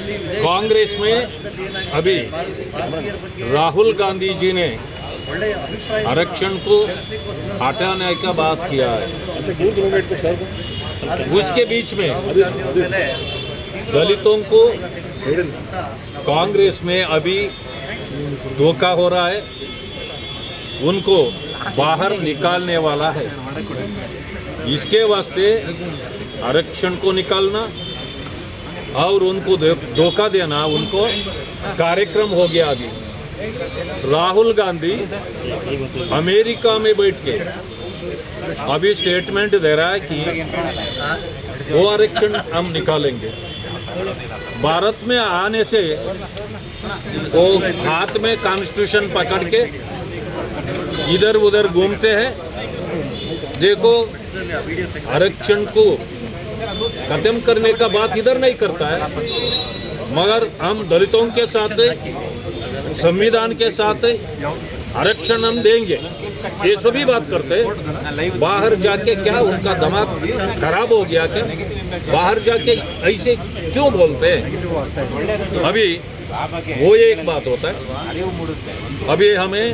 कांग्रेस में अभी राहुल गांधी जी ने आरक्षण को हटाने का बात किया है। उसके बीच में दलितों को कांग्रेस में अभी धोखा हो रहा है, उनको बाहर निकालने वाला है। इसके वास्ते आरक्षण को निकालना और उनको धोखा देना, उनको कार्यक्रम हो गया। अभी राहुल गांधी अमेरिका में बैठ के अभी स्टेटमेंट दे रहा है कि वो आरक्षण हम निकालेंगे। भारत में आने से वो हाथ में कॉन्स्टिट्यूशन पकड़ के इधर उधर घूमते हैं। देखो, आरक्षण को खत्म करने का बात इधर नहीं करता है, मगर हम दलितों के साथ, संविधान के साथ आरक्षण हम देंगे, ये सभी बात करते हैं। बाहर जाके क्या उनका दिमाग खराब हो गया क्या? बाहर जाके ऐसे क्यों बोलते हैं? अभी वो एक बात होता है। अभी हमें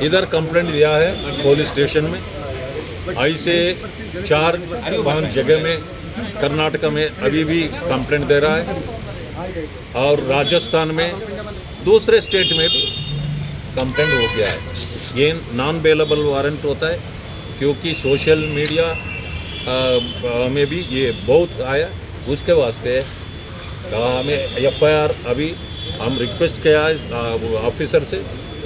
इधर कंप्लेंट दिया है पुलिस स्टेशन में, ऐसे 4-5 जगह में कर्नाटक में अभी भी कंप्लेंट दे रहा है, और राजस्थान में, दूसरे स्टेट में भी कंप्लेंट हो गया है। ये नॉन बेलेबल वारंट होता है, क्योंकि सोशल मीडिया में भी ये बहुत आया। उसके वास्ते हमें एफआईआर, अभी हम रिक्वेस्ट किया है ऑफिसर से,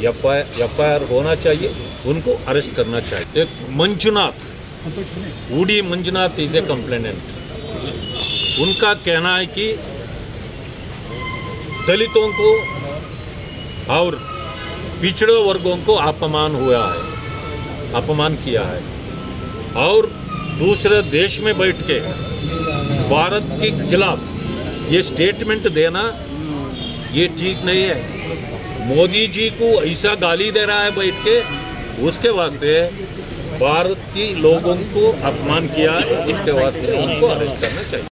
एफआईआर होना चाहिए, उनको अरेस्ट करना चाहिए। एक Manjunath, ऊडी Manjunath is a complainant. उनका कहना है कि दलितों को और पिछड़े वर्गों को अपमान हुआ है, अपमान किया है, और दूसरे देश में बैठ के भारत के खिलाफ ये स्टेटमेंट देना ये ठीक नहीं है। मोदी जी को ऐसा गाली दे रहा है बैठ के, उसके वास्ते भारतीय लोगों को अपमान किया है, उसके वास्ते उनको अरेस्ट करना चाहिए।